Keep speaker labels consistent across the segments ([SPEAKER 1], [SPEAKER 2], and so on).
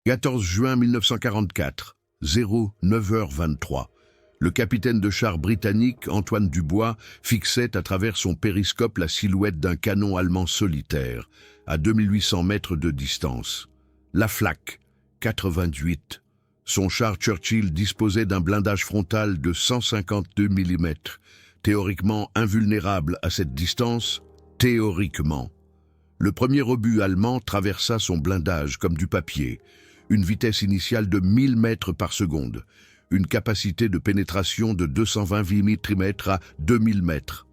[SPEAKER 1] 14 juin 1944, 09h23. Le capitaine de char britannique Antoine Dubois fixait à travers son périscope la silhouette d'un canon allemand solitaire, à 2800 mètres de distance. La Flak 88. Son char Churchill disposait d'un blindage frontal de 152 mm, théoriquement invulnérable à cette distance, théoriquement. Le premier obus allemand traversa son blindage comme du papier, une vitesse initiale de 1000 mètres par seconde, une capacité de pénétration de 220 mm à 2000 mètres.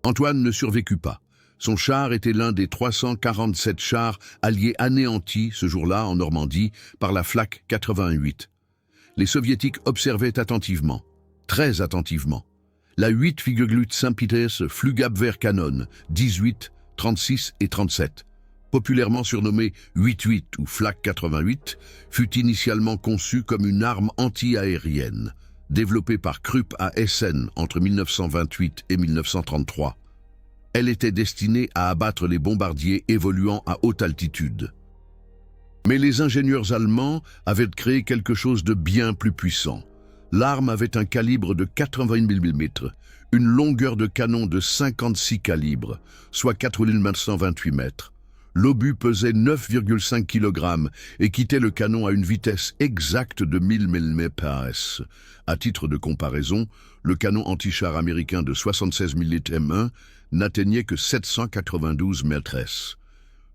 [SPEAKER 1] Antoine ne survécut pas. Son char était l'un des 347 chars alliés anéantis ce jour-là en Normandie par la Flak 88. Les soviétiques observaient attentivement, très attentivement. La 8,8 Saint-Peters Flugabwehrkanone 18, 36 et 37, populairement surnommée 88 ou Flak 88, fut initialement conçue comme une arme anti-aérienne, développée par Krupp à Essen entre 1928 et 1933. Elle était destinée à abattre les bombardiers évoluant à haute altitude. Mais les ingénieurs allemands avaient créé quelque chose de bien plus puissant. L'arme avait un calibre de 80 mm, une longueur de canon de 56 calibres, soit 4928 mètres. L'obus pesait 9,5 kg et quittait le canon à une vitesse exacte de 1000 mm/s. À titre de comparaison, le canon anti-char américain de 76 mm M1 n'atteignait que 792 mètres/s.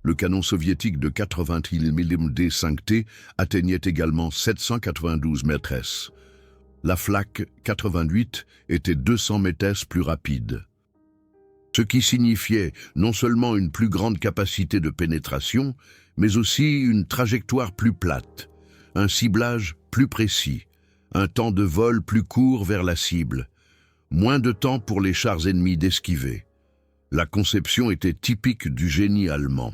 [SPEAKER 1] Le canon soviétique de 80 mm D5T atteignait également 792 mètres/s. La Flak 88 était 200 mètres/s plus rapide, ce qui signifiait non seulement une plus grande capacité de pénétration, mais aussi une trajectoire plus plate, un ciblage plus précis, un temps de vol plus court vers la cible, moins de temps pour les chars ennemis d'esquiver. La conception était typique du génie allemand.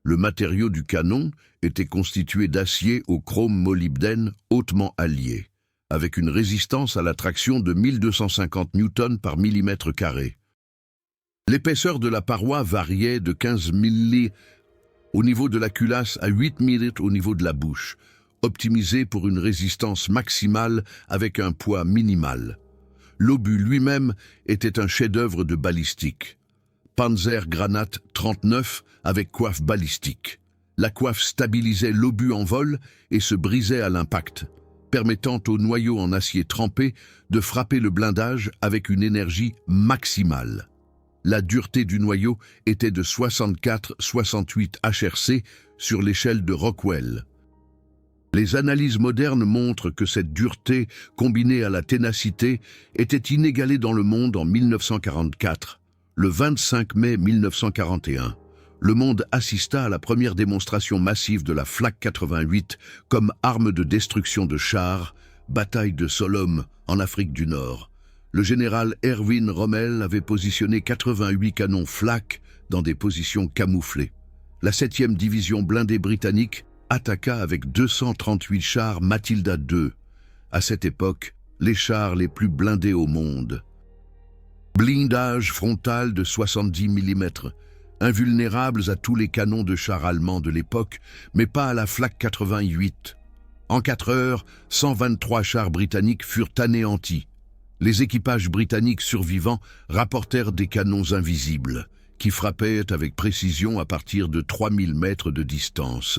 [SPEAKER 1] Le matériau du canon était constitué d'acier au chrome molybdène hautement allié, avec une résistance à la traction de 1250 Newton par millimètre carré. L'épaisseur de la paroi variait de 15 mm au niveau de la culasse à 8 mm au niveau de la bouche, optimisée pour une résistance maximale avec un poids minimal. L'obus lui-même était un chef-d'œuvre de balistique. Panzer Granate 39 avec coiffe balistique. La coiffe stabilisait l'obus en vol et se brisait à l'impact, permettant au noyau en acier trempé de frapper le blindage avec une énergie maximale. La dureté du noyau était de 64-68 HRC sur l'échelle de Rockwell. Les analyses modernes montrent que cette dureté, combinée à la ténacité, était inégalée dans le monde en 1944. Le 25 mai 1941, le monde assista à la première démonstration massive de la Flak 88 comme arme de destruction de chars, bataille de Sollum en Afrique du Nord. Le général Erwin Rommel avait positionné 88 canons Flak dans des positions camouflées. La 7e division blindée britannique attaqua avec 238 chars Matilda II, à cette époque, les chars les plus blindés au monde. Blindage frontal de 70 mm, invulnérables à tous les canons de chars allemands de l'époque, mais pas à la Flak 88. En 4 heures, 123 chars britanniques furent anéantis. Les équipages britanniques survivants rapportèrent des canons invisibles, qui frappaient avec précision à partir de 3000 mètres de distance.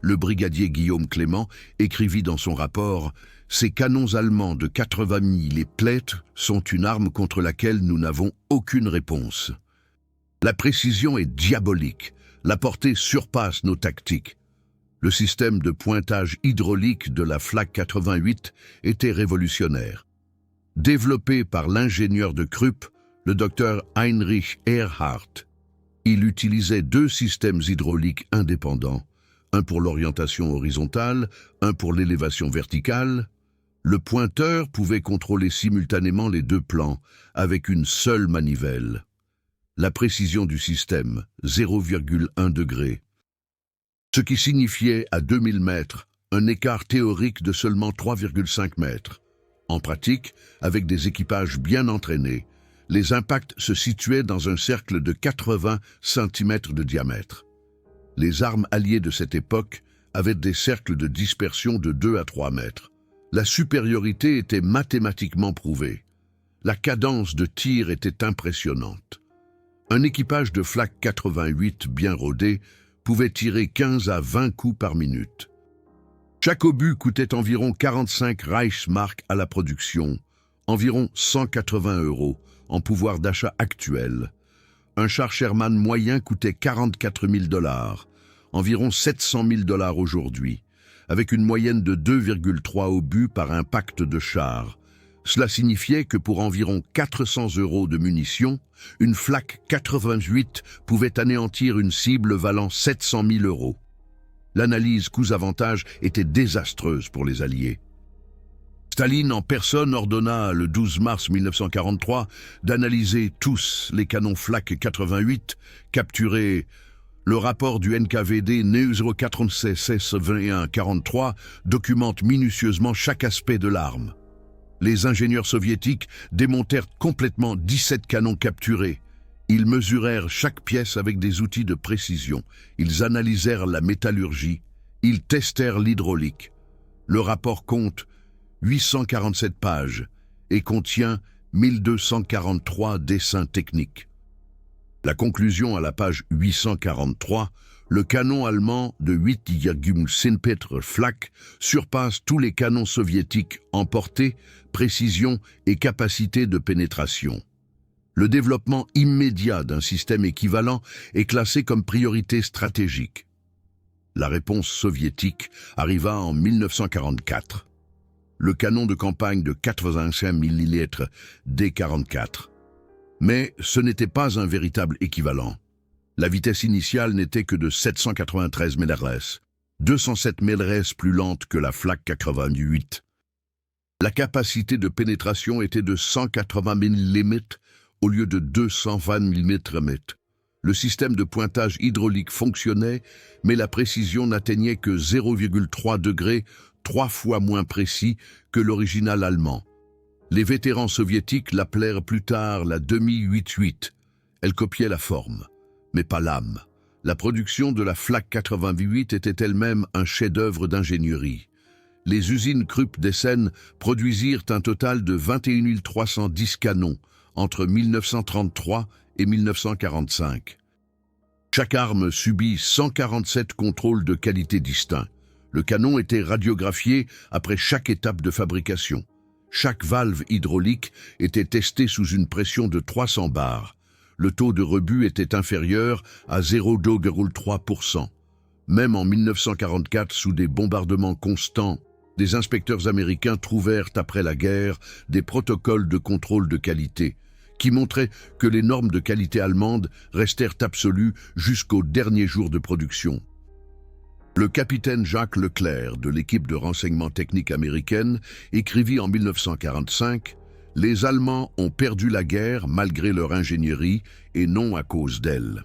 [SPEAKER 1] Le brigadier Guillaume Clément écrivit dans son rapport « Ces canons allemands de 80 000 et Plate sont une arme contre laquelle nous n'avons aucune réponse. La précision est diabolique, la portée surpasse nos tactiques. Le système de pointage hydraulique de la Flak 88 était révolutionnaire. Développé par l'ingénieur de Krupp, le docteur Heinrich Erhardt, il utilisait 2 systèmes hydrauliques indépendants, un pour l'orientation horizontale, un pour l'élévation verticale. Le pointeur pouvait contrôler simultanément les 2 plans avec une seule manivelle. La précision du système, 0,1 degré. Ce qui signifiait à 2000 mètres un écart théorique de seulement 3,5 mètres. En pratique, avec des équipages bien entraînés, les impacts se situaient dans un cercle de 80 cm de diamètre. Les armes alliées de cette époque avaient des cercles de dispersion de 2 à 3 mètres. La supériorité était mathématiquement prouvée. La cadence de tir était impressionnante. Un équipage de Flak 88 bien rodé pouvait tirer 15 à 20 coups par minute. Chaque obus coûtait environ 45 Reichsmark à la production, environ 180 € en pouvoir d'achat actuel. Un char Sherman moyen coûtait 44 000 $, environ 700 000 $ aujourd'hui, avec une moyenne de 2,3 obus par impact de char. Cela signifiait que pour environ 400 € de munitions, une Flak 88 pouvait anéantir une cible valant 700 000 €. L'analyse coûts-avantages était désastreuse pour les Alliés. Staline en personne ordonna le 12 mars 1943 d'analyser tous les canons Flak 88 capturés. Le rapport du NKVD NE 046-21-43 documente minutieusement chaque aspect de l'arme. Les ingénieurs soviétiques démontèrent complètement 17 canons capturés. Ils mesurèrent chaque pièce avec des outils de précision. Ils analysèrent la métallurgie. Ils testèrent l'hydraulique. Le rapport compte 847 pages et contient 1243 dessins techniques. La conclusion à la page 843, le canon allemand de 8,5 Flak surpasse tous les canons soviétiques en portée, précision et capacité de pénétration. Le développement immédiat d'un système équivalent est classé comme priorité stratégique. La réponse soviétique arriva en 1944. Le canon de campagne de 85 mm D-44. Mais ce n'était pas un véritable équivalent. La vitesse initiale n'était que de 793 MRS, 207 MRS plus lente que la Flak 88. La capacité de pénétration était de 180 mm au lieu de 220 mm. Le système de pointage hydraulique fonctionnait, mais la précision n'atteignait que 0,3 degrés, 3 fois moins précis que l'original allemand. Les vétérans soviétiques l'appelèrent plus tard la demi-88. Elle copiait la forme, mais pas l'âme. La production de la Flak 88 était elle-même un chef-d'œuvre d'ingénierie. Les usines Krupp d'Essen produisirent un total de 21 310 canons entre 1933 et 1945. Chaque arme subit 147 contrôles de qualité distincts. Le canon était radiographié après chaque étape de fabrication. Chaque valve hydraulique était testée sous une pression de 300 bars. Le taux de rebut était inférieur à 0,3%. Même en 1944, sous des bombardements constants, des inspecteurs américains trouvèrent après la guerre des protocoles de contrôle de qualité qui montraient que les normes de qualité allemandes restèrent absolues jusqu'au dernier jour de production. Le capitaine Jacques Leclerc de l'équipe de renseignement technique américaine écrivit en 1945 « Les Allemands ont perdu la guerre malgré leur ingénierie et non à cause d'elle ».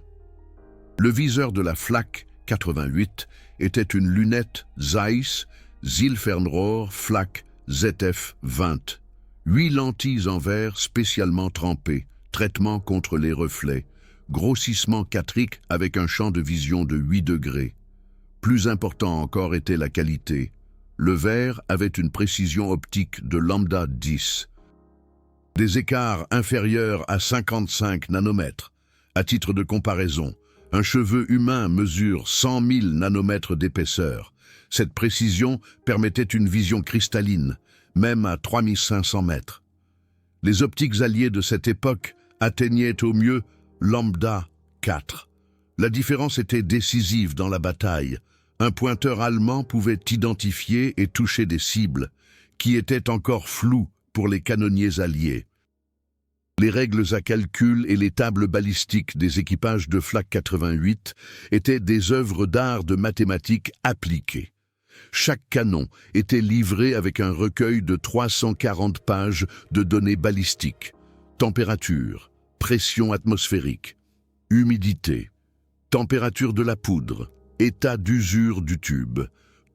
[SPEAKER 1] Le viseur de la Flak 88 était une lunette Zeiss Zielfernrohr Flak ZF-20. 8 lentilles en verre spécialement trempées, traitement contre les reflets, grossissement quatrique avec un champ de vision de 8 degrés. Plus important encore était la qualité. Le verre avait une précision optique de lambda 10. Des écarts inférieurs à 55 nanomètres. À titre de comparaison, un cheveu humain mesure 100 000 nanomètres d'épaisseur. Cette précision permettait une vision cristalline, même à 3500 mètres. Les optiques alliées de cette époque atteignaient au mieux lambda 4. La différence était décisive dans la bataille. Un pointeur allemand pouvait identifier et toucher des cibles qui étaient encore floues pour les canonniers alliés. Les règles à calcul et les tables balistiques des équipages de Flak 88 étaient des œuvres d'art de mathématiques appliquées. Chaque canon était livré avec un recueil de 340 pages de données balistiques, température, pression atmosphérique, humidité, température de la poudre, état d'usure du tube.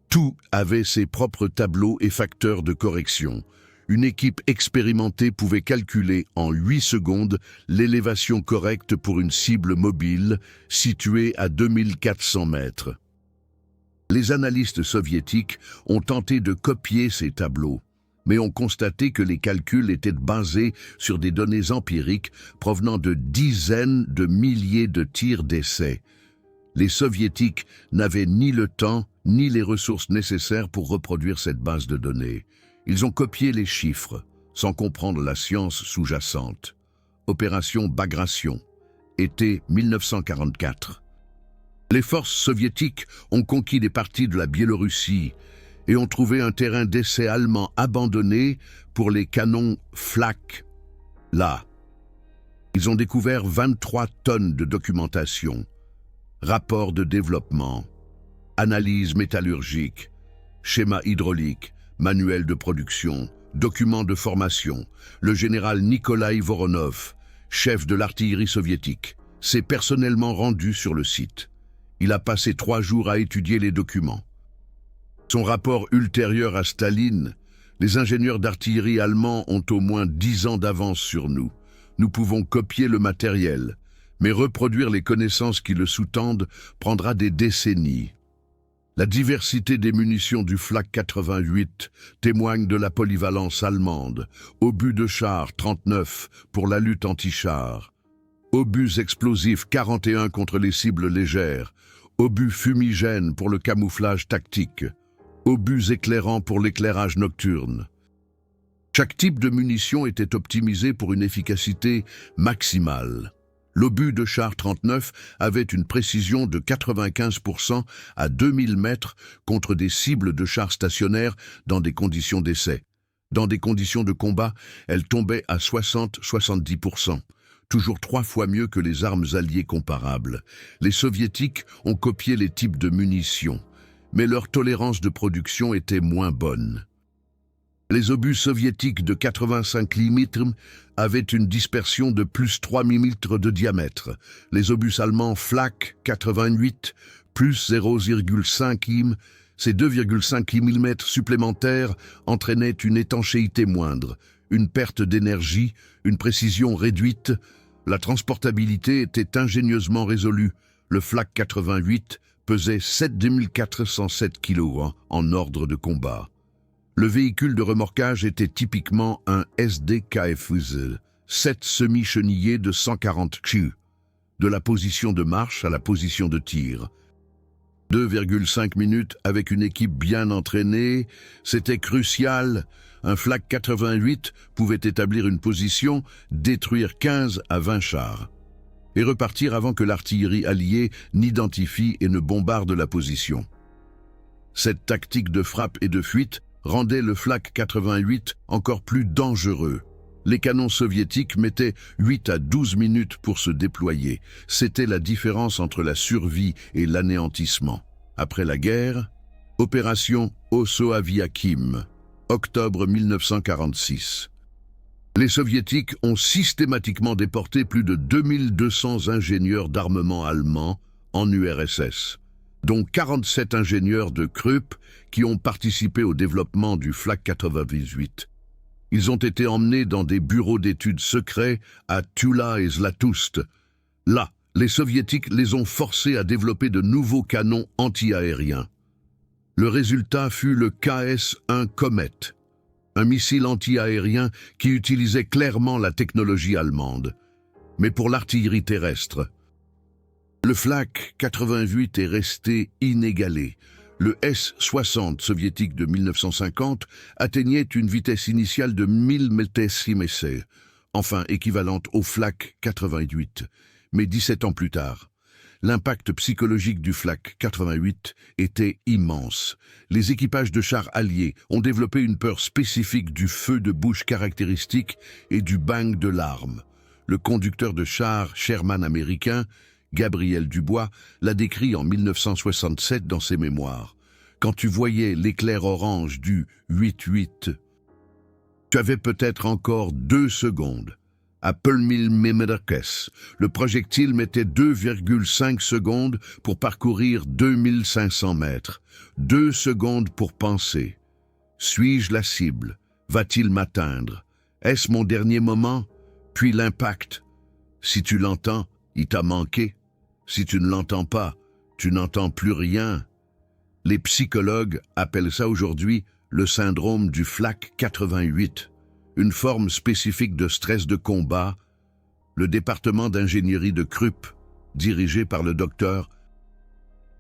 [SPEAKER 1] Tout avait ses propres tableaux et facteurs de correction. Une équipe expérimentée pouvait calculer en 8 secondes l'élévation correcte pour une cible mobile située à 2400 mètres. Les analystes soviétiques ont tenté de copier ces tableaux, mais ont constaté que les calculs étaient basés sur des données empiriques provenant de dizaines de milliers de tirs d'essai. Les soviétiques n'avaient ni le temps ni les ressources nécessaires pour reproduire cette base de données. Ils ont copié les chiffres, sans comprendre la science sous-jacente. Opération Bagration, été 1944. Les forces soviétiques ont conquis des parties de la Biélorussie et ont trouvé un terrain d'essai allemand abandonné pour les canons Flak. Là, ils ont découvert 23 tonnes de documentation, rapports de développement, analyse métallurgique, schéma hydraulique, manuel de production, documents de formation. Le général Nikolaï Voronov, chef de l'artillerie soviétique, s'est personnellement rendu sur le site. Il a passé 3 jours à étudier les documents. Son rapport ultérieur à Staline, les ingénieurs d'artillerie allemands ont au moins 10 ans d'avance sur nous. Nous pouvons copier le matériel, mais reproduire les connaissances qui le sous-tendent prendra des décennies. La diversité des munitions du Flak 88 témoigne de la polyvalence allemande. Obus de char 39 pour la lutte anti-char. Obus explosifs 41 contre les cibles légères. Obus fumigènes pour le camouflage tactique. Obus éclairants pour l'éclairage nocturne. Chaque type de munition était optimisé pour une efficacité maximale. L'obus de char 39 avait une précision de 95% à 2000 mètres contre des cibles de chars stationnaires dans des conditions d'essai. Dans des conditions de combat, elle tombait à 60-70%. Toujours 3 fois mieux que les armes alliées comparables. Les soviétiques ont copié les types de munitions, mais leur tolérance de production était moins bonne. Les obus soviétiques de 85 mm avaient une dispersion de plus 3 mm de diamètre. Les obus allemands Flak 88 plus 0,5 mm, ces 2,5 mm supplémentaires entraînaient une étanchéité moindre, une perte d'énergie, une précision réduite. La transportabilité était ingénieusement résolue. Le Flak 88 pesait 7407 kg en ordre de combat. Le véhicule de remorquage était typiquement un SDKFZ, 7 semi-chenillés de 140 kg, de la position de marche à la position de tir. 2,5 minutes avec une équipe bien entraînée, c'était crucial. Un Flak 88 pouvait établir une position, détruire 15 à 20 chars, et repartir avant que l'artillerie alliée n'identifie et ne bombarde la position. Cette tactique de frappe et de fuite rendait le Flak 88 encore plus dangereux. Les canons soviétiques mettaient 8 à 12 minutes pour se déployer. C'était la différence entre la survie et l'anéantissement. Après la guerre, opération Osso-Aviakim, octobre 1946. Les soviétiques ont systématiquement déporté plus de 2200 ingénieurs d'armement allemands en URSS, dont 47 ingénieurs de Krupp qui ont participé au développement du Flak 88. Ils ont été emmenés dans des bureaux d'études secrets à Tula et Zlatoust. Là, les soviétiques les ont forcés à développer de nouveaux canons anti-aériens. Le résultat fut le KS-1 Comet, un missile anti-aérien qui utilisait clairement la technologie allemande, mais pour l'artillerie terrestre. Le Flak 88 est resté inégalé. Le S-60 soviétique de 1950 atteignait une vitesse initiale de 1000 mph, enfin équivalente au Flak 88, mais 17 ans plus tard. L'impact psychologique du Flak 88 était immense. Les équipages de chars alliés ont développé une peur spécifique du feu de bouche caractéristique et du bang de l'arme. Le conducteur de chars Sherman américain, Gabriel Dubois, l'a décrit en 1967 dans ses mémoires. Quand tu voyais l'éclair orange du 8-8, tu avais peut-être encore 2 secondes. À Pelmil Memerkes, le projectile mettait 2,5 secondes pour parcourir 2500 mètres. 2 secondes pour penser. Suis-je la cible? Va-t-il m'atteindre? Est-ce mon dernier moment? Puis l'impact. Si tu l'entends, il t'a manqué. Si tu ne l'entends pas, tu n'entends plus rien. Les psychologues appellent ça aujourd'hui le syndrome du Flak 88, une forme spécifique de stress de combat. Le département d'ingénierie de Krupp, dirigé par le docteur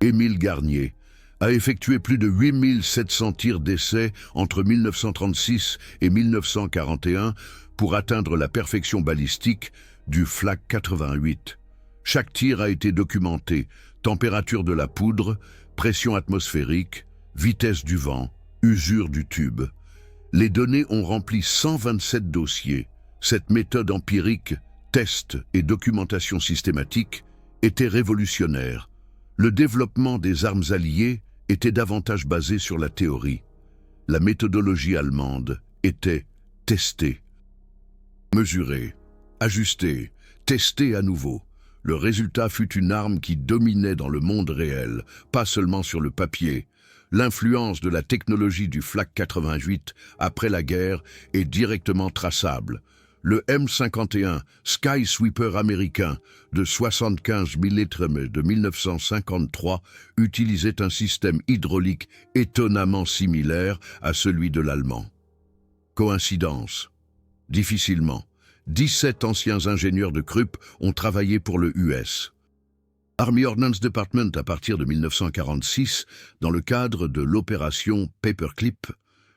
[SPEAKER 1] Émile Garnier, a effectué plus de 8700 tirs d'essai entre 1936 et 1941 pour atteindre la perfection balistique du Flak 88. Chaque tir a été documenté, température de la poudre, pression atmosphérique, vitesse du vent, usure du tube. Les données ont rempli 127 dossiers. Cette méthode empirique, test et documentation systématique, était révolutionnaire. Le développement des armes alliées était davantage basé sur la théorie. La méthodologie allemande était testée, mesurée, ajustée, testée à nouveau. Le résultat fut une arme qui dominait dans le monde réel, pas seulement sur le papier. L'influence de la technologie du Flak 88 après la guerre est directement traçable. Le M51 Sky Sweeper américain de 75 mm de 1953 utilisait un système hydraulique étonnamment similaire à celui de l'allemand. Coïncidence? Difficilement. 17 anciens ingénieurs de Krupp ont travaillé pour le US Army Ordnance Department à partir de 1946 dans le cadre de l'opération Paperclip.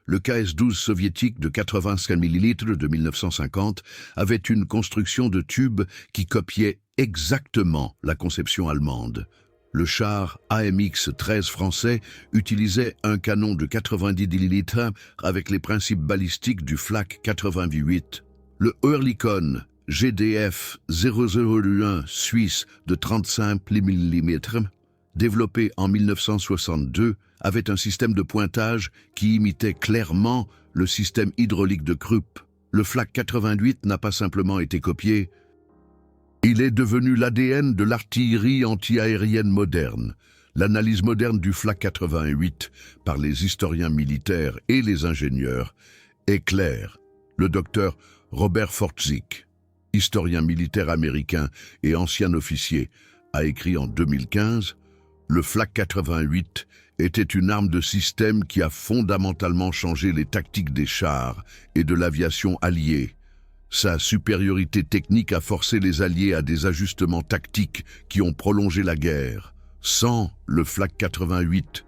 [SPEAKER 1] Le KS-12 soviétique de 85 mm de 1950 avait une construction de tubes qui copiait exactement la conception allemande. Le char AMX-13 français utilisait un canon de 90 mm avec les principes balistiques du Flak 88. Le Oerlikon GDF 001 suisse de 35 mm, développé en 1962, avait un système de pointage qui imitait clairement le système hydraulique de Krupp. Le Flak 88 n'a pas simplement été copié, il est devenu l'ADN de l'artillerie antiaérienne moderne. L'analyse moderne du Flak 88 par les historiens militaires et les ingénieurs est claire. Le docteur Robert Fortzik, historien militaire américain et ancien officier, a écrit en 2015 « Le Flak 88 était une arme de système qui a fondamentalement changé les tactiques des chars et de l'aviation alliée. Sa supériorité technique a forcé les Alliés à des ajustements tactiques qui ont prolongé la guerre. Sans le Flak 88,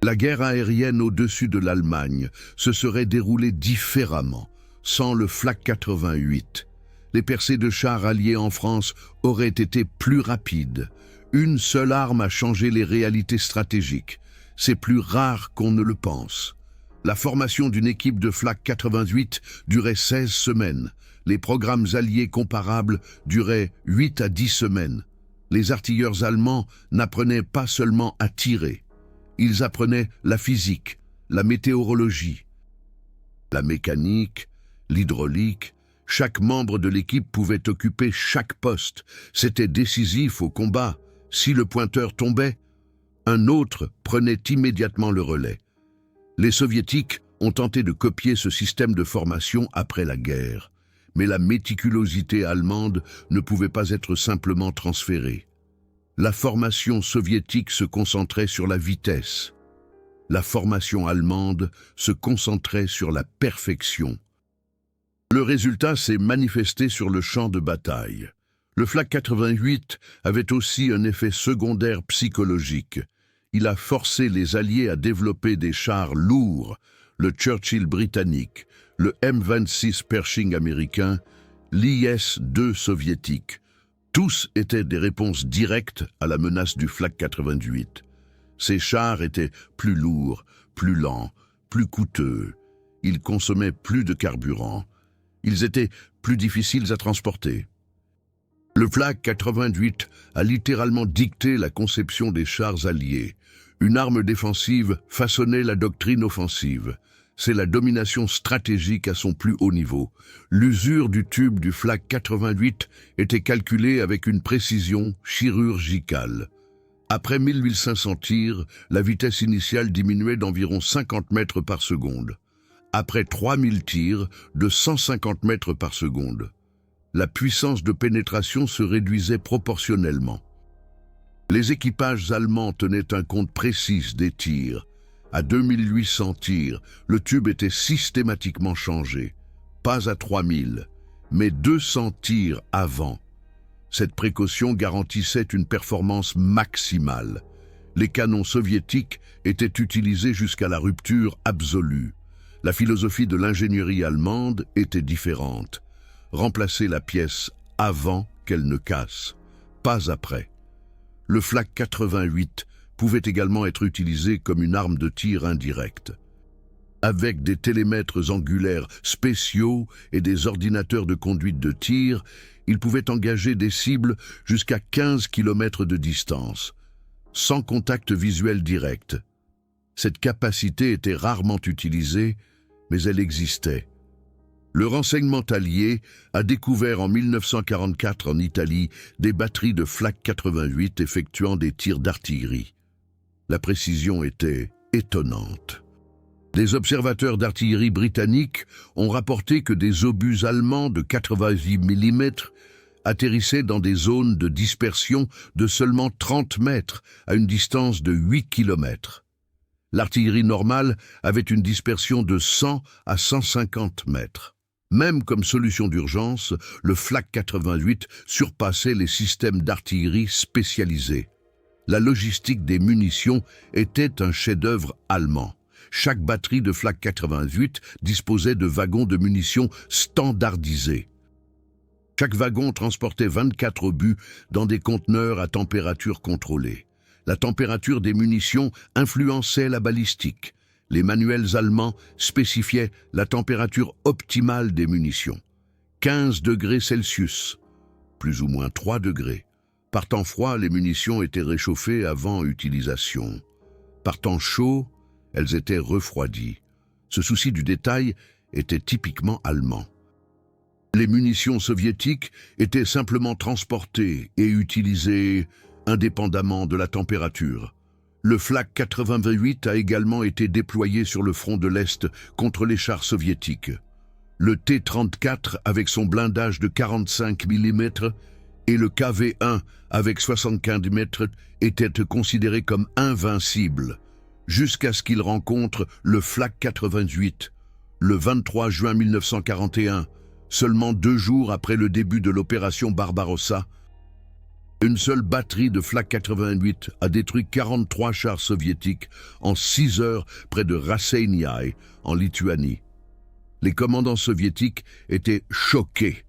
[SPEAKER 1] la guerre aérienne au-dessus de l'Allemagne se serait déroulée différemment. Sans le Flak 88, les percées de chars alliés en France auraient été plus rapides. Une seule arme a changé les réalités stratégiques. C'est plus rare qu'on ne le pense. La formation d'une équipe de Flak 88 durait 16 semaines. Les programmes alliés comparables duraient 8 à 10 semaines. Les artilleurs allemands n'apprenaient pas seulement à tirer. Ils apprenaient la physique, la météorologie, la mécanique, l'hydraulique. Chaque membre de l'équipe pouvait occuper chaque poste. C'était décisif au combat. Si le pointeur tombait, un autre prenait immédiatement le relais. Les Soviétiques ont tenté de copier ce système de formation après la guerre, mais la méticulosité allemande ne pouvait pas être simplement transférée. La formation soviétique se concentrait sur la vitesse. La formation allemande se concentrait sur la perfection. Le résultat s'est manifesté sur le champ de bataille. Le Flak 88 avait aussi un effet secondaire psychologique. Il a forcé les Alliés à développer des chars lourds, le Churchill britannique, le M26 Pershing américain, l'IS-2 soviétique. Tous étaient des réponses directes à la menace du Flak 88. Ces chars étaient plus lourds, plus lents, plus coûteux. Ils consommaient plus de carburant. Ils étaient plus difficiles à transporter. Le Flak 88 a littéralement dicté la conception des chars alliés. Une arme défensive façonnait la doctrine offensive. C'est la domination stratégique à son plus haut niveau. L'usure du tube du Flak 88 était calculée avec une précision chirurgicale. Après 1500 tirs, la vitesse initiale diminuait d'environ 50 mètres par seconde. Après 3000 tirs, de 150 mètres par seconde. La puissance de pénétration se réduisait proportionnellement. Les équipages allemands tenaient un compte précis des tirs. À 2800 tirs, le tube était systématiquement changé. Pas à 3000, mais 200 tirs avant. Cette précaution garantissait une performance maximale. Les canons soviétiques étaient utilisés jusqu'à la rupture absolue. La philosophie de l'ingénierie allemande était différente. Remplacer la pièce avant qu'elle ne casse, pas après. Le Flak 88 pouvait également être utilisé comme une arme de tir indirecte. Avec des télémètres angulaires spéciaux et des ordinateurs de conduite de tir, il pouvait engager des cibles jusqu'à 15 km de distance, sans contact visuel direct. Cette capacité était rarement utilisée, mais elle existait. Le renseignement allié a découvert en 1944 en Italie des batteries de Flak 88 effectuant des tirs d'artillerie. La précision était étonnante. Des observateurs d'artillerie britanniques ont rapporté que des obus allemands de 88 mm atterrissaient dans des zones de dispersion de seulement 30 mètres à une distance de 8 km. L'artillerie normale avait une dispersion de 100 à 150 mètres. Même comme solution d'urgence, le Flak 88 surpassait les systèmes d'artillerie spécialisés. La logistique des munitions était un chef-d'œuvre allemand. Chaque batterie de Flak 88 disposait de wagons de munitions standardisés. Chaque wagon transportait 24 obus dans des conteneurs à température contrôlée. La température des munitions influençait la balistique. Les manuels allemands spécifiaient la température optimale des munitions. 15 degrés Celsius, plus ou moins 3 degrés. Par temps froid, les munitions étaient réchauffées avant utilisation. Par temps chaud, elles étaient refroidies. Ce souci du détail était typiquement allemand. Les munitions soviétiques étaient simplement transportées et utilisées indépendamment de la température. Le Flak 88 a également été déployé sur le front de l'Est contre les chars soviétiques. Le T-34 avec son blindage de 45 mm et le KV-1 avec 75 mm étaient considérés comme invincibles, jusqu'à ce qu'ils rencontrent le Flak 88, le 23 juin 1941, seulement 2 jours après le début de l'opération Barbarossa. Une seule batterie de Flak 88 a détruit 43 chars soviétiques en 6 heures près de Raseiniai, en Lituanie. Les commandants soviétiques étaient choqués.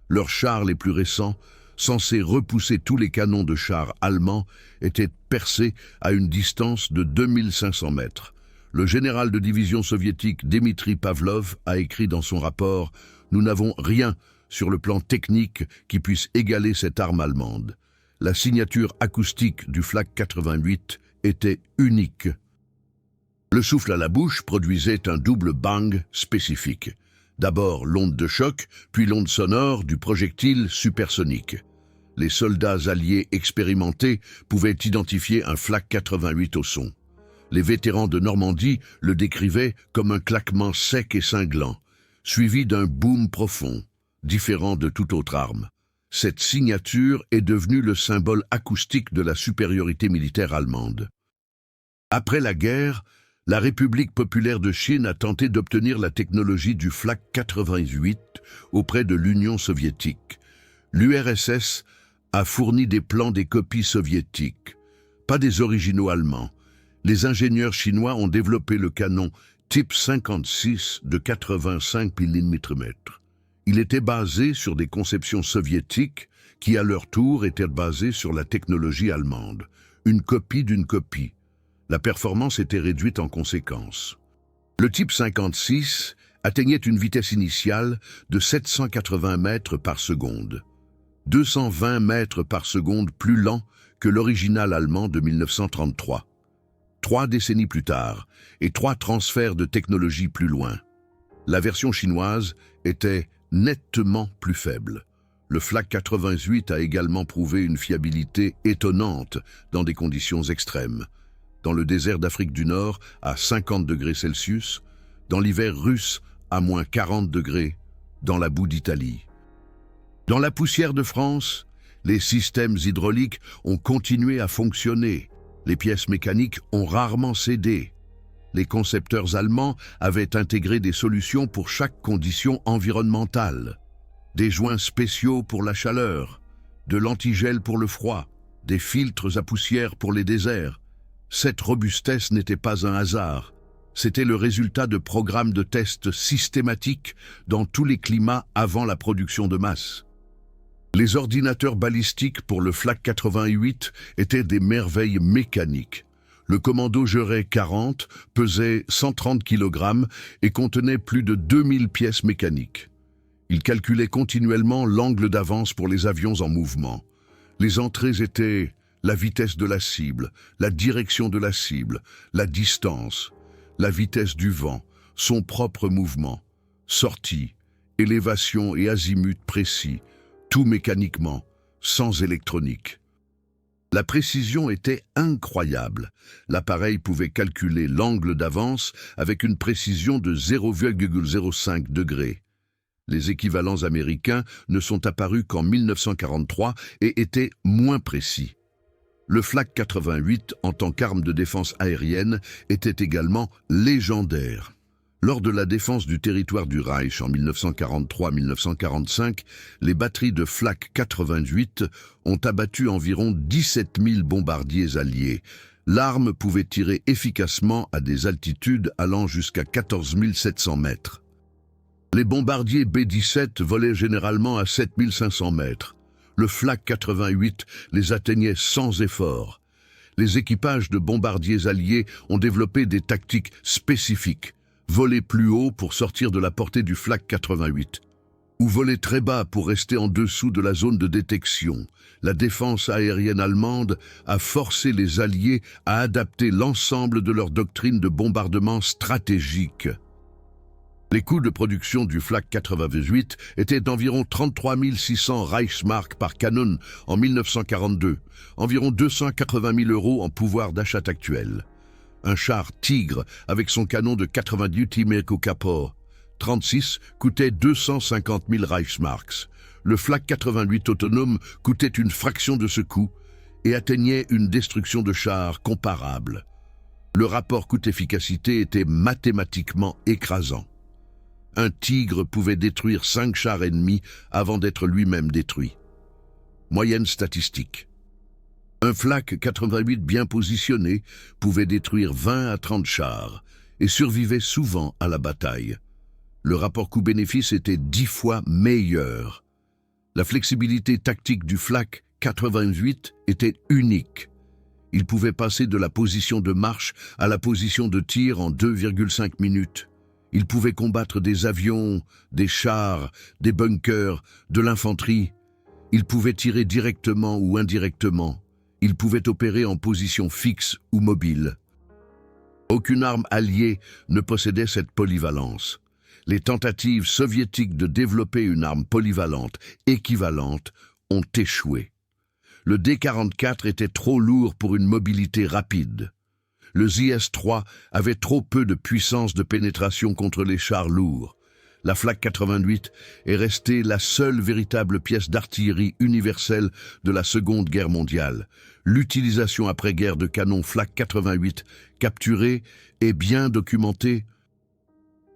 [SPEAKER 1] Leurs chars les plus récents, censés repousser tous les canons de chars allemands, étaient percés à une distance de 2500 mètres. Le général de division soviétique Dmitri Pavlov a écrit dans son rapport « Nous n'avons rien sur le plan technique qui puisse égaler cette arme allemande. » La signature acoustique du Flak 88 était unique. Le souffle à la bouche produisait un double bang spécifique. D'abord l'onde de choc, puis l'onde sonore du projectile supersonique. Les soldats alliés expérimentés pouvaient identifier un Flak 88 au son. Les vétérans de Normandie le décrivaient comme un claquement sec et cinglant, suivi d'un boom profond, différent de toute autre arme. Cette signature est devenue le symbole acoustique de la supériorité militaire allemande. Après la guerre, la République populaire de Chine a tenté d'obtenir la technologie du Flak 88 auprès de l'Union soviétique. L'URSS a fourni des plans des copies soviétiques, pas des originaux allemands. Les ingénieurs chinois ont développé le canon type 56 de 85 mm. Il était basé sur des conceptions soviétiques qui, à leur tour, étaient basées sur la technologie allemande. Une copie d'une copie. La performance était réduite en conséquence. Le type 56 atteignait une vitesse initiale de 780 mètres par seconde. 220 mètres par seconde plus lent que l'original allemand de 1933. 3 décennies plus tard, et 3 transferts de technologie plus loin. La version chinoise était nettement plus faible. Le Flak 88 a également prouvé une fiabilité étonnante dans des conditions extrêmes. Dans le désert d'Afrique du Nord, à 50 degrés Celsius, dans l'hiver russe, à moins 40 degrés, dans la boue d'Italie. Dans la poussière de France, Les systèmes hydrauliques ont continué à fonctionner. Les pièces mécaniques ont rarement cédé. Les concepteurs allemands avaient intégré des solutions pour chaque condition environnementale. Des joints spéciaux pour la chaleur, de l'antigel pour le froid, des filtres à poussière pour les déserts. Cette robustesse n'était pas un hasard. C'était le résultat de programmes de tests systématiques dans tous les climats avant la production de masse. Les ordinateurs balistiques pour le Flak 88 étaient des merveilles mécaniques. Le commando Geray 40 pesait 130 kg et contenait plus de 2000 pièces mécaniques. Il calculait continuellement l'angle d'avance pour les avions en mouvement. Les entrées étaient la vitesse de la cible, la direction de la cible, la distance, la vitesse du vent, son propre mouvement, sortie, élévation et azimut précis, tout mécaniquement, sans électronique. La précision était incroyable. L'appareil pouvait calculer l'angle d'avance avec une précision de 0,05 degrés. Les équivalents américains ne sont apparus qu'en 1943 et étaient moins précis. Le Flak 88, en tant qu'arme de défense aérienne, était également légendaire. Lors de la défense du territoire du Reich en 1943-1945, les batteries de Flak 88 ont abattu environ 17 000 bombardiers alliés. L'arme pouvait tirer efficacement à des altitudes allant jusqu'à 14 700 mètres. Les bombardiers B-17 volaient généralement à 7 500 mètres. Le Flak 88 les atteignait sans effort. Les équipages de bombardiers alliés ont développé des tactiques spécifiques. Voler plus haut pour sortir de la portée du Flak 88, ou voler très bas pour rester en dessous de la zone de détection. La défense aérienne allemande a forcé les Alliés à adapter l'ensemble de leur doctrine de bombardement stratégique. Les coûts de production du Flak 88 étaient d'environ 33 600 Reichsmark par canon en 1942, environ 280 000 € en pouvoir d'achat actuel. Un char Tigre avec son canon de 90 Timeco Capor 36 coûtait 250 000 Reichsmarks. Le Flak 88 autonome coûtait une fraction de ce coût et atteignait une destruction de chars comparable. Le rapport coût-efficacité était mathématiquement écrasant. Un Tigre pouvait détruire 5 chars ennemis avant d'être lui-même détruit. Moyenne statistique. Un Flak 88 bien positionné pouvait détruire 20 à 30 chars et survivait souvent à la bataille. Le rapport coût-bénéfice était 10 fois meilleur. La flexibilité tactique du Flak 88 était unique. Il pouvait passer de la position de marche à la position de tir en 2,5 minutes. Il pouvait combattre des avions, des chars, des bunkers, de l'infanterie. Il pouvait tirer directement ou indirectement. Il pouvait opérer en position fixe ou mobile. Aucune arme alliée ne possédait cette polyvalence. Les tentatives soviétiques de développer une arme polyvalente, équivalente, ont échoué. Le D-44 était trop lourd pour une mobilité rapide. Le ZS-3 avait trop peu de puissance de pénétration contre les chars lourds. La Flak 88 est restée la seule véritable pièce d'artillerie universelle de la Seconde Guerre mondiale. L'utilisation après-guerre de canons Flak 88 capturés est bien documentée.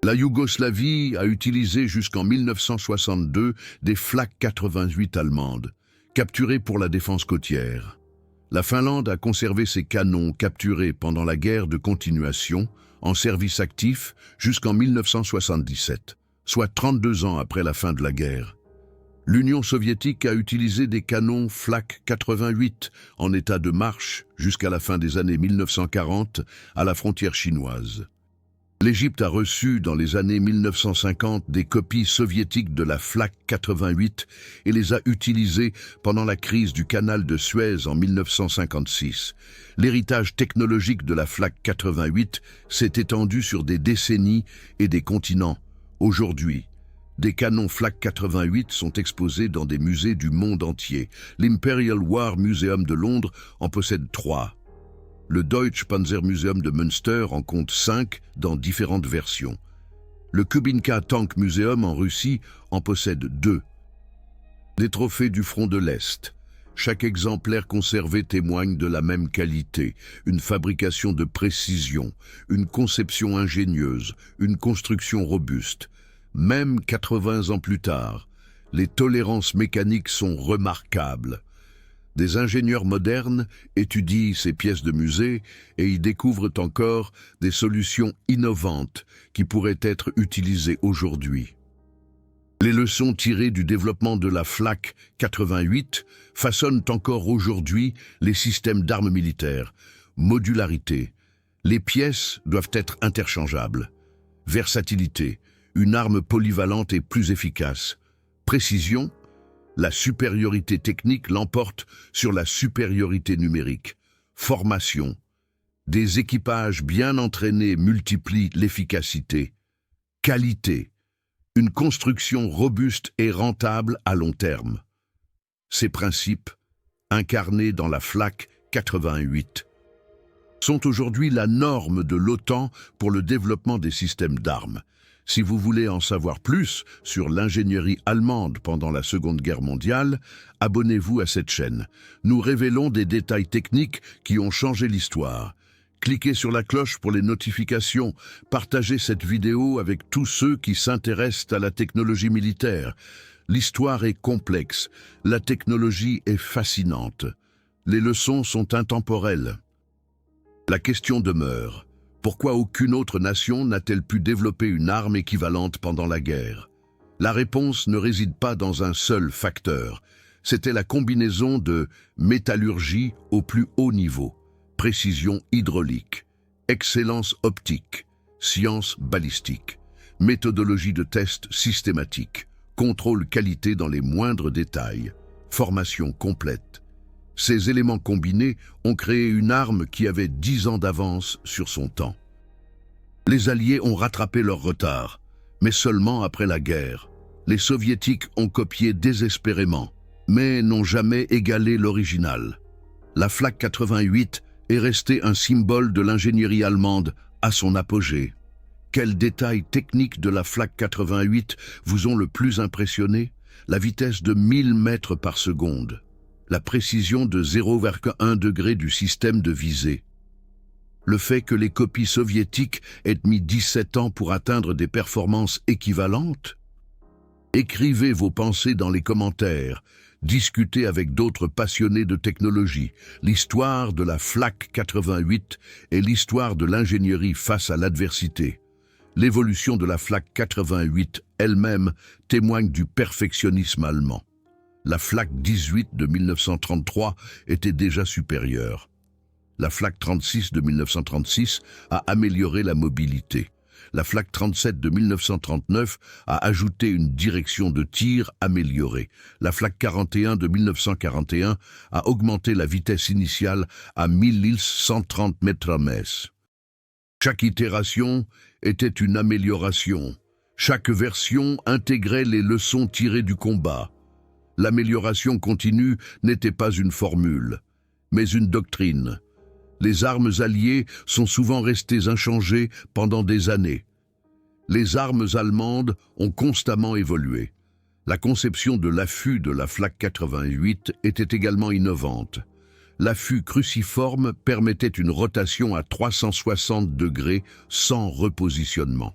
[SPEAKER 1] La Yougoslavie a utilisé jusqu'en 1962 des Flak 88 allemandes, capturées pour la défense côtière. La Finlande a conservé ses canons capturés pendant la guerre de continuation, en service actif, jusqu'en 1977. Soit 32 ans après la fin de la guerre. L'Union soviétique a utilisé des canons Flak 88 en état de marche jusqu'à la fin des années 1940 à la frontière chinoise. L'Égypte a reçu dans les années 1950 des copies soviétiques de la Flak 88 et les a utilisées pendant la crise du canal de Suez en 1956. L'héritage technologique de la Flak 88 s'est étendu sur des décennies et des continents. Aujourd'hui, des canons Flak 88 sont exposés dans des musées du monde entier. L'Imperial War Museum de Londres en possède 3. Le Deutsche Panzermuseum de Münster en compte 5 dans différentes versions. Le Kubinka Tank Museum en Russie en possède 2. Les trophées du front de l'Est. Chaque exemplaire conservé témoigne de la même qualité, une fabrication de précision, une conception ingénieuse, une construction robuste. Même 80 ans plus tard, les tolérances mécaniques sont remarquables. Des ingénieurs modernes étudient ces pièces de musée et y découvrent encore des solutions innovantes qui pourraient être utilisées aujourd'hui. Les leçons tirées du développement de la Flak 88 façonnent encore aujourd'hui les systèmes d'armes militaires. Modularité. Les pièces doivent être interchangeables. Versatilité. Une arme polyvalente et plus efficace. Précision. La supériorité technique l'emporte sur la supériorité numérique. Formation. Des équipages bien entraînés multiplient l'efficacité. Qualité. Une construction robuste et rentable à long terme. Ces principes, incarnés dans la Flak 88, sont aujourd'hui la norme de l'OTAN pour le développement des systèmes d'armes. Si vous voulez en savoir plus sur l'ingénierie allemande pendant la Seconde Guerre mondiale, abonnez-vous à cette chaîne. Nous révélons des détails techniques qui ont changé l'histoire. Cliquez sur la cloche pour les notifications. Partagez cette vidéo avec tous ceux qui s'intéressent à la technologie militaire. L'histoire est complexe. La technologie est fascinante. Les leçons sont intemporelles. La question demeure. Pourquoi aucune autre nation n'a-t-elle pu développer une arme équivalente pendant la guerre? La réponse ne réside pas dans un seul facteur. C'était la combinaison de métallurgie au plus haut niveau, précision hydraulique, excellence optique, science balistique, méthodologie de test systématique, contrôle qualité dans les moindres détails, formation complète. Ces éléments combinés ont créé une arme qui avait 10 ans d'avance sur son temps. Les Alliés ont rattrapé leur retard, mais seulement après la guerre. Les Soviétiques ont copié désespérément, mais n'ont jamais égalé l'original. La Flak 88 est restée un symbole de l'ingénierie allemande à son apogée. Quels détails techniques de la Flak 88 vous ont le plus impressionné? La vitesse de 1000 mètres par seconde. La précision de 0,1 degré du système de visée. Le fait que les copies soviétiques aient mis 17 ans pour atteindre des performances équivalentes? Écrivez vos pensées dans les commentaires. Discutez avec d'autres passionnés de technologie. L'histoire de la Flak 88 est l'histoire de l'ingénierie face à l'adversité. L'évolution de la Flak 88 elle-même témoigne du perfectionnisme allemand. La Flak 18 de 1933 était déjà supérieure. La Flak 36 de 1936 a amélioré la mobilité. La Flak 37 de 1939 a ajouté une direction de tir améliorée. La Flak 41 de 1941 a augmenté la vitesse initiale à 1130 mètres/s. Chaque itération était une amélioration. Chaque version intégrait les leçons tirées du combat. L'amélioration continue n'était pas une formule, mais une doctrine. Les armes alliées sont souvent restées inchangées pendant des années. Les armes allemandes ont constamment évolué. La conception de l'affût de la Flak 88 était également innovante. L'affût cruciforme permettait une rotation à 360 degrés sans repositionnement.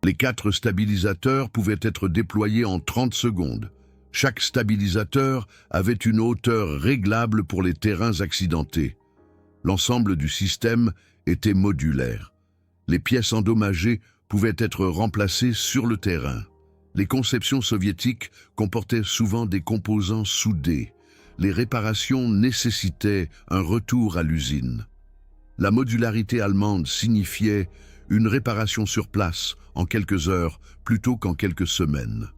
[SPEAKER 1] Les 4 stabilisateurs pouvaient être déployés en 30 secondes. Chaque stabilisateur avait une hauteur réglable pour les terrains accidentés. L'ensemble du système était modulaire. Les pièces endommagées pouvaient être remplacées sur le terrain. Les conceptions soviétiques comportaient souvent des composants soudés. Les réparations nécessitaient un retour à l'usine. La modularité allemande signifiait une réparation sur place en quelques heures plutôt qu'en quelques semaines.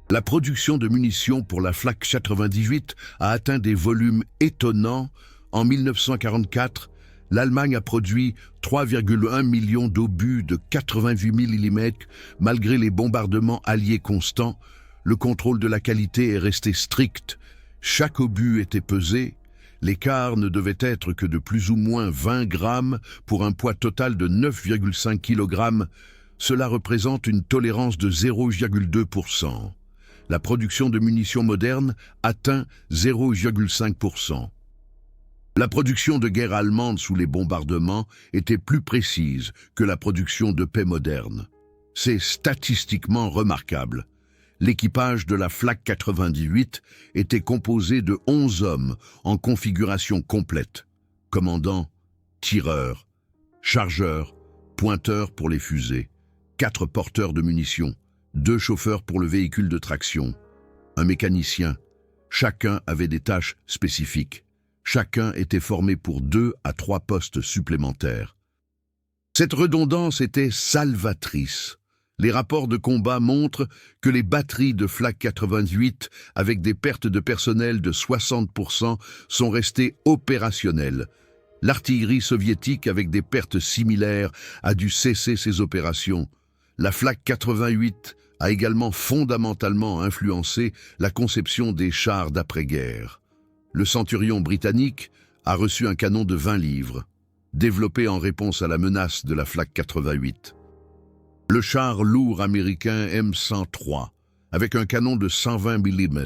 [SPEAKER 1] La production de munitions pour la Flak 98 a atteint des volumes étonnants. En 1944, l'Allemagne a produit 3,1 millions d'obus de 88 mm. Malgré les bombardements alliés constants, le contrôle de la qualité est resté strict. Chaque obus était pesé. L'écart ne devait être que de plus ou moins 20 grammes pour un poids total de 9,5 kg. Cela représente une tolérance de 0,2%. La production de munitions modernes atteint 0,5%. La production de guerre allemande sous les bombardements était plus précise que la production de paix moderne. C'est statistiquement remarquable. L'équipage de la Flak 98 était composé de 11 hommes en configuration complète. Commandant, tireur, chargeur, pointeur pour les fusées, 4 porteurs de munitions, 2 chauffeurs pour le véhicule de traction, un mécanicien. Chacun avait des tâches spécifiques. Chacun était formé pour 2 à 3 postes supplémentaires. Cette redondance était salvatrice. Les rapports de combat montrent que les batteries de Flak 88, avec des pertes de personnel de 60%, sont restées opérationnelles. L'artillerie soviétique, avec des pertes similaires, a dû cesser ses opérations. La Flak 88 a également fondamentalement influencé la conception des chars d'après-guerre. Le Centurion britannique a reçu un canon de 20 livres, développé en réponse à la menace de la Flak 88. Le char lourd américain M103, avec un canon de 120 mm,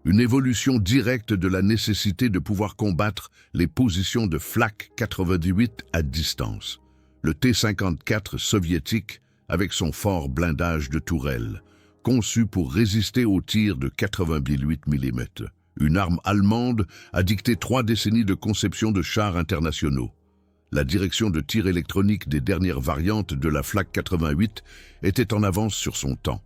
[SPEAKER 1] une évolution directe de la nécessité de pouvoir combattre les positions de Flak 88 à distance. Le T-54 soviétique, avec son fort blindage de tourelles, conçu pour résister aux tirs de 88 mm. Une arme allemande a dicté 3 décennies de conception de chars internationaux. La direction de tir électronique des dernières variantes de la Flak 88 était en avance sur son temps.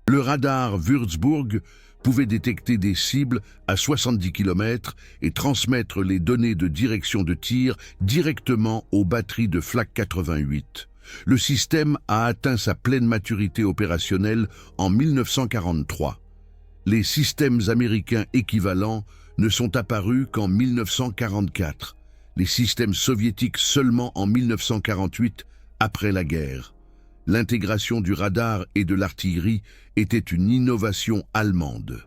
[SPEAKER 1] Le radar Würzburg pouvait détecter des cibles à 70 km et transmettre les données de direction de tir directement aux batteries de Flak 88. Le système a atteint sa pleine maturité opérationnelle en 1943. Les systèmes américains équivalents ne sont apparus qu'en 1944. Les systèmes soviétiques seulement en 1948, après la guerre. L'intégration du radar et de l'artillerie était une innovation allemande,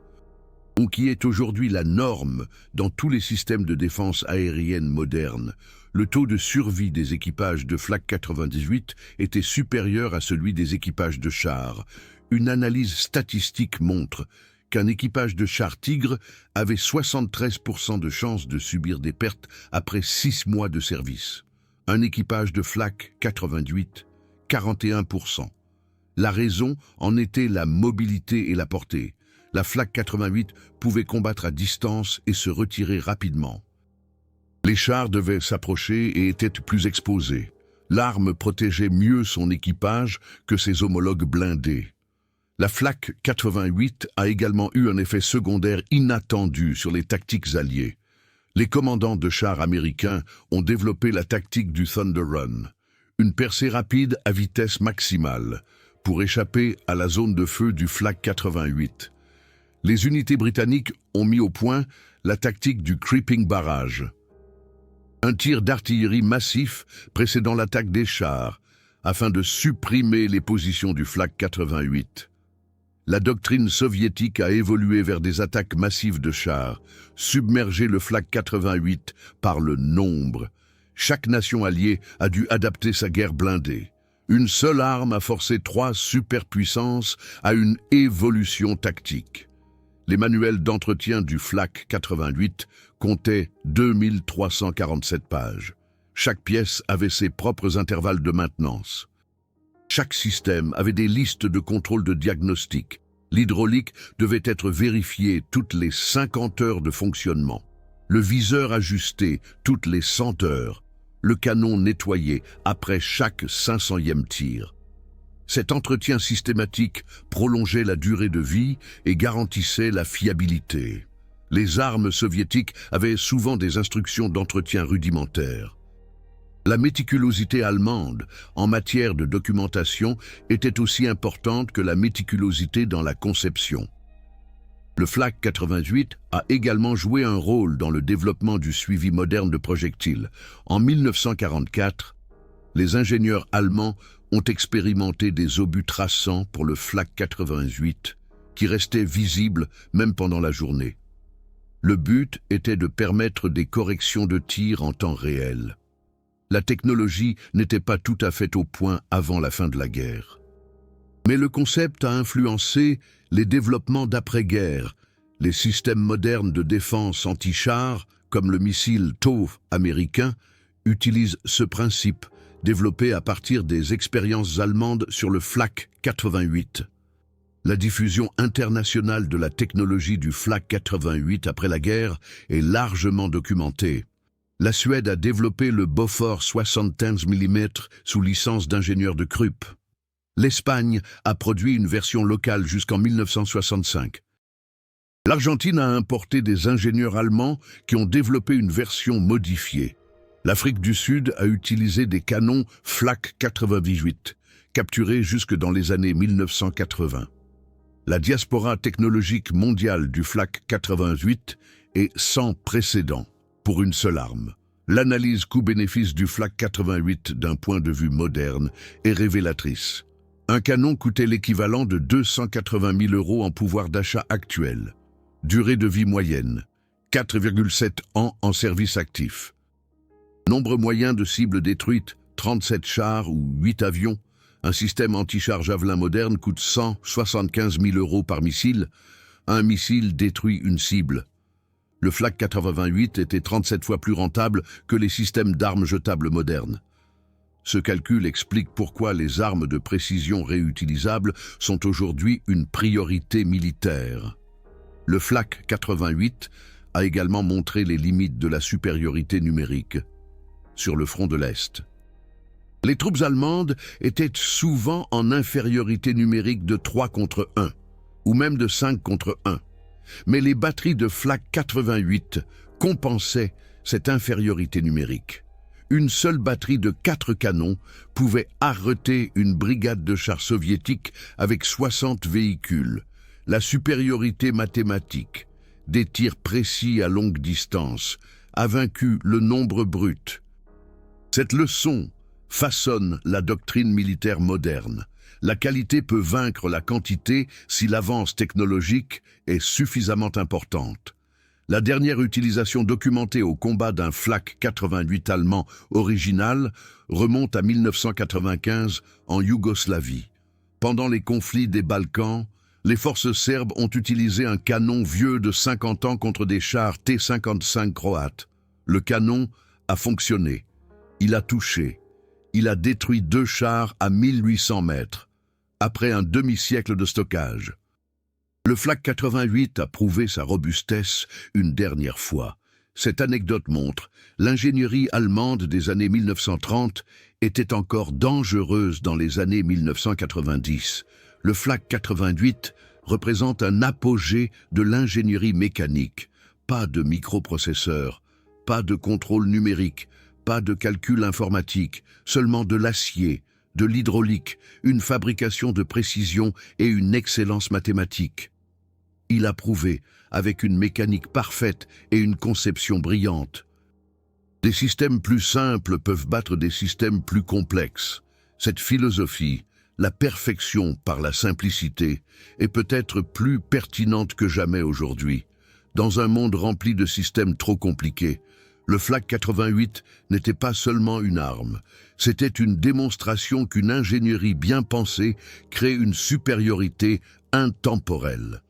[SPEAKER 1] ou qui est aujourd'hui la norme dans tous les systèmes de défense aérienne modernes. Le taux de survie des équipages de Flak 98 était supérieur à celui des équipages de chars. Une analyse statistique montre qu'un équipage de chars Tigre avait 73% de chances de subir des pertes après 6 mois de service. Un équipage de Flak 88, 41%. La raison en était la mobilité et la portée. La Flak 88 pouvait combattre à distance et se retirer rapidement. Les chars devaient s'approcher et étaient plus exposés. L'arme protégeait mieux son équipage que ses homologues blindés. La Flak 88 a également eu un effet secondaire inattendu sur les tactiques alliées. Les commandants de chars américains ont développé la tactique du Thunder Run, une percée rapide à vitesse maximale, pour échapper à la zone de feu du Flak 88. Les unités britanniques ont mis au point la tactique du Creeping Barrage, un tir d'artillerie massif précédant l'attaque des chars, afin de supprimer les positions du Flak 88. La doctrine soviétique a évolué vers des attaques massives de chars, submerger le Flak 88 par le nombre. Chaque nation alliée a dû adapter sa guerre blindée. Une seule arme a forcé 3 superpuissances à une évolution tactique. Les manuels d'entretien du Flak 88 comptaient 2347 pages. Chaque pièce avait ses propres intervalles de maintenance. Chaque système avait des listes de contrôle de diagnostic. L'hydraulique devait être vérifiée toutes les 50 heures de fonctionnement. Le viseur ajusté toutes les 100 heures. Le canon nettoyé après chaque 500e tir. Cet entretien systématique prolongeait la durée de vie et garantissait la fiabilité. Les armes soviétiques avaient souvent des instructions d'entretien rudimentaires. La méticulosité allemande en matière de documentation était aussi importante que la méticulosité dans la conception. Le Flak 88 a également joué un rôle dans le développement du suivi moderne de projectiles. En 1944, les ingénieurs allemands ont expérimenté des obus traçants pour le Flak 88 qui restaient visibles même pendant la journée. Le but était de permettre des corrections de tir en temps réel. La technologie n'était pas tout à fait au point avant la fin de la guerre. Mais le concept a influencé les développements d'après-guerre. Les systèmes modernes de défense anti-chars, comme le missile TOW américain, utilisent ce principe, développé à partir des expériences allemandes sur le Flak 88. La diffusion internationale de la technologie du Flak 88 après la guerre est largement documentée. La Suède a développé le Bofors 75 mm sous licence d'ingénieur de Krupp. L'Espagne a produit une version locale jusqu'en 1965. L'Argentine a importé des ingénieurs allemands qui ont développé une version modifiée. L'Afrique du Sud a utilisé des canons Flak 98, capturés jusque dans les années 1980. La diaspora technologique mondiale du Flak 88 est sans précédent pour une seule arme. L'analyse coût-bénéfice du Flak 88 d'un point de vue moderne est révélatrice. Un canon coûtait l'équivalent de 280 000 € en pouvoir d'achat actuel. Durée de vie moyenne, 4,7 ans en service actif. Nombre moyen de cibles détruites, 37 chars ou 8 avions. Un système anti-char Javelin moderne coûte 175 000 € par missile. Un missile détruit une cible. Le Flak 88 était 37 fois plus rentable que les systèmes d'armes jetables modernes. Ce calcul explique pourquoi les armes de précision réutilisables sont aujourd'hui une priorité militaire. Le Flak 88 a également montré les limites de la supériorité numérique sur le front de l'Est. Les troupes allemandes étaient souvent en infériorité numérique de 3 contre 1, ou même de 5 contre 1. Mais les batteries de Flak 88 compensaient cette infériorité numérique. Une seule batterie de 4 canons pouvait arrêter une brigade de chars soviétiques avec 60 véhicules. La supériorité mathématique, des tirs précis à longue distance, a vaincu le nombre brut. Cette leçon façonne la doctrine militaire moderne. La qualité peut vaincre la quantité si l'avance technologique est suffisamment importante. La dernière utilisation documentée au combat d'un Flak 88 allemand original remonte à 1995 en Yougoslavie. Pendant les conflits des Balkans, les forces serbes ont utilisé un canon vieux de 50 ans contre des chars T-55 croates. Le canon a fonctionné. Il a touché. Il a détruit 2 chars à 1800 mètres, après un demi-siècle de stockage. Le Flak 88 a prouvé sa robustesse une dernière fois. Cette anecdote montre, l'ingénierie allemande des années 1930 était encore dangereuse dans les années 1990. Le Flak 88 représente un apogée de l'ingénierie mécanique. Pas de microprocesseurs, pas de contrôle numérique, pas de calcul informatique, seulement de l'acier, de l'hydraulique, une fabrication de précision et une excellence mathématique. Il a prouvé, avec une mécanique parfaite et une conception brillante. Des systèmes plus simples peuvent battre des systèmes plus complexes. Cette philosophie, la perfection par la simplicité, est peut-être plus pertinente que jamais aujourd'hui. Dans un monde rempli de systèmes trop compliqués, le Flak 88 n'était pas seulement une arme, c'était une démonstration qu'une ingénierie bien pensée crée une supériorité intemporelle.